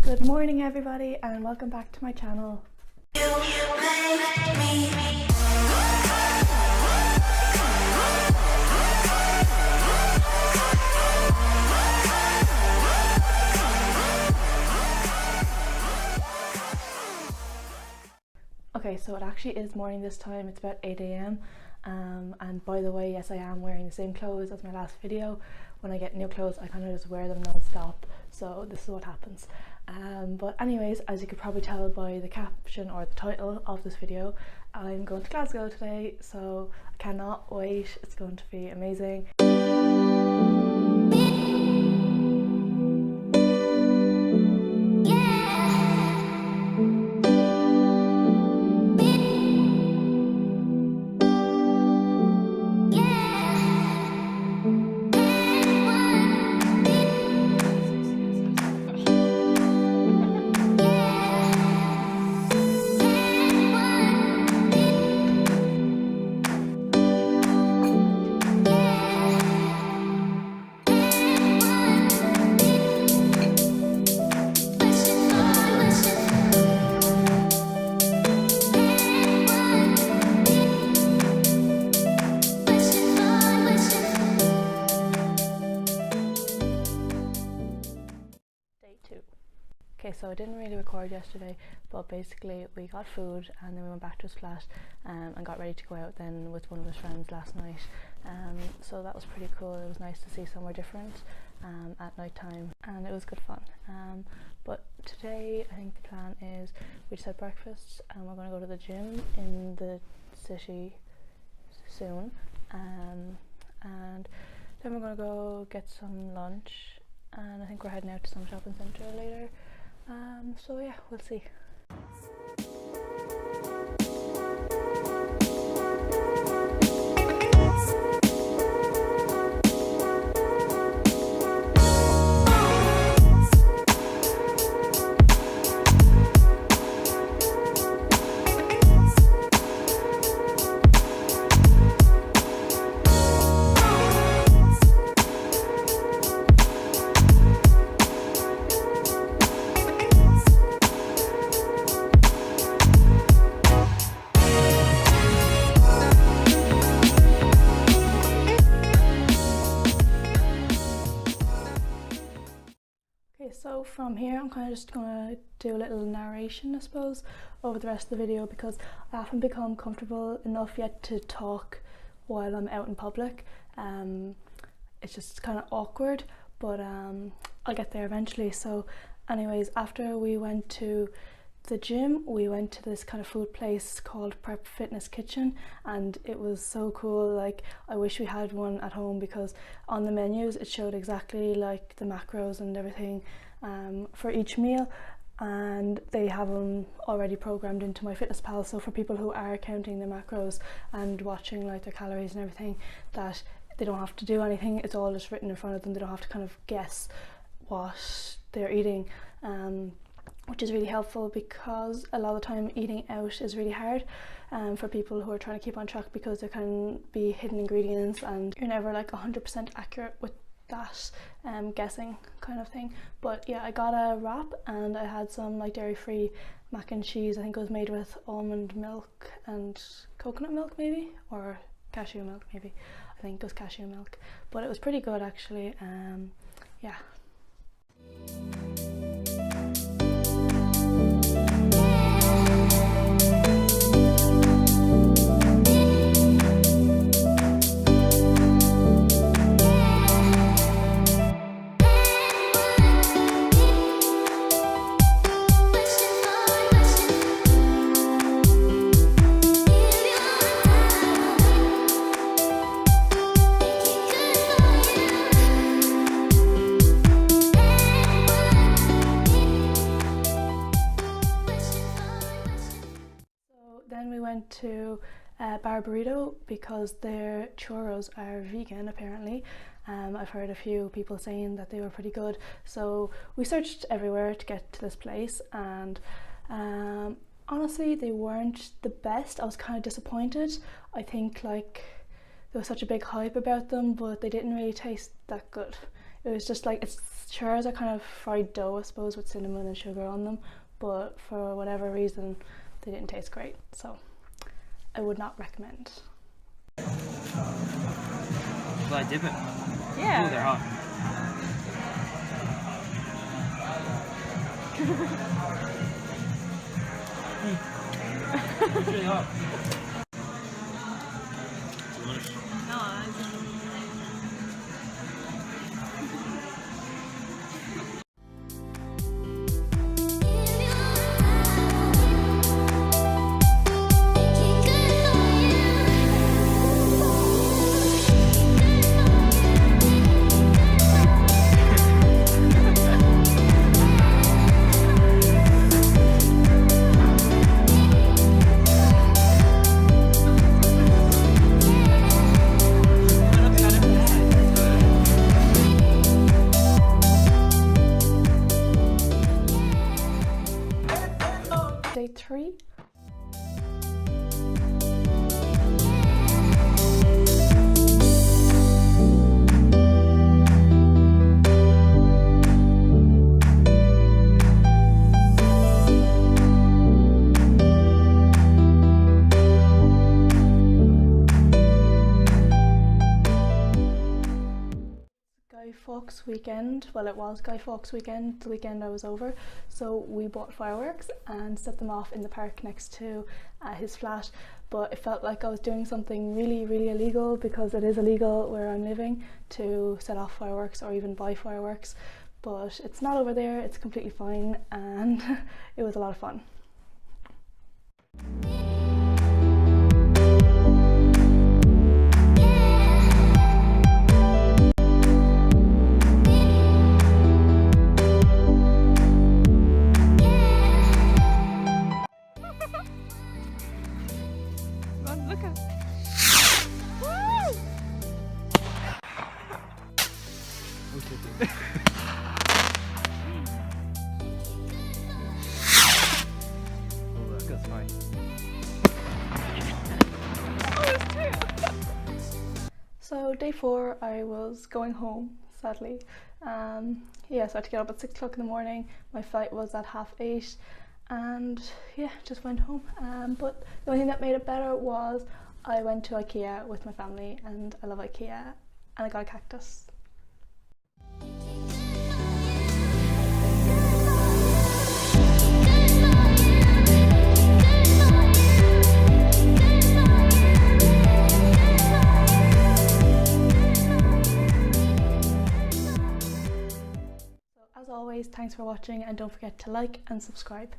Good morning everybody and welcome back to my channel. Okay, so it actually is morning this time. It's about 8 a.m. And by the way, yes, I am wearing the same clothes as my last video. When I get new clothes, I kind of just wear them non-stop, so this is what happens. But anyways, as you could probably tell by the caption or the title of this video, I'm going to Glasgow today, so I cannot wait. It's going to be amazing. Okay, so I didn't really record yesterday, but basically we got food and then we went back to his flat and got ready to go out then with one of his friends last night. So that was pretty cool. It was nice to see somewhere different at night time, and it was good fun. But today I think the plan is we just had breakfast and we're going to go to the gym in the city soon, and then we're going to go get some lunch, and I think we're heading out to some shopping centre later. So yeah, we'll see. So from here I'm kind of just going to do a little narration, I suppose, over the rest of the video, because I haven't become comfortable enough yet to talk while I'm out in public. It's just kind of awkward, but I'll get there eventually. So anyways, after we went to the gym, we went to this kind of food place called Prep Fitness Kitchen, and it was so cool. Like, I wish we had one at home, because on the menus it showed exactly like the macros and everything for each meal, and they have them already programmed into MyFitnessPal, so for people who are counting the macros and watching like their calories and everything, that they don't have to do anything. It's all just written in front of them. They don't have to kind of guess what they're eating, which is really helpful, because a lot of the time eating out is really hard for people who are trying to keep on track, because there can be hidden ingredients and you're never like 100% accurate with that guessing kind of thing. But yeah, I got a wrap and I had some like dairy-free mac and cheese. I think it was made with almond milk and coconut milk maybe, or cashew milk maybe. I think it was cashew milk, but it was pretty good actually. Yeah. Then we went to Bar Burrito, because their churros are vegan apparently. I've heard a few people saying that they were pretty good, so we searched everywhere to get to this place, and honestly they weren't the best. I was kind of disappointed. I think like there was such a big hype about them, but they didn't really taste that good. It It was just like, it's churros are kind of fried dough, I suppose, with cinnamon and sugar on them, but for whatever reason they didn't taste great, so I would not recommend. Will I dip it? Yeah. Ooh, they're hot. It's really hot. Day 3. Guy Fawkes weekend. Well, it was Guy Fawkes weekend, the weekend I was over, so we bought fireworks and set them off in the park next to his flat, but it felt like I was doing something really illegal, because it is illegal where I'm living to set off fireworks or even buy fireworks, but it's not over there, it's completely fine, and it was a lot of fun. Look at. Oh, that goes fine. So day 4, I was going home, sadly. Yeah, so I had to get up at 6 o'clock in the morning. My flight was at 8:30, and yeah, just went home. But the only thing that made it better was I went to IKEA with my family, and I love IKEA, and I got a cactus. As always, thanks for watching, and don't forget to like and subscribe.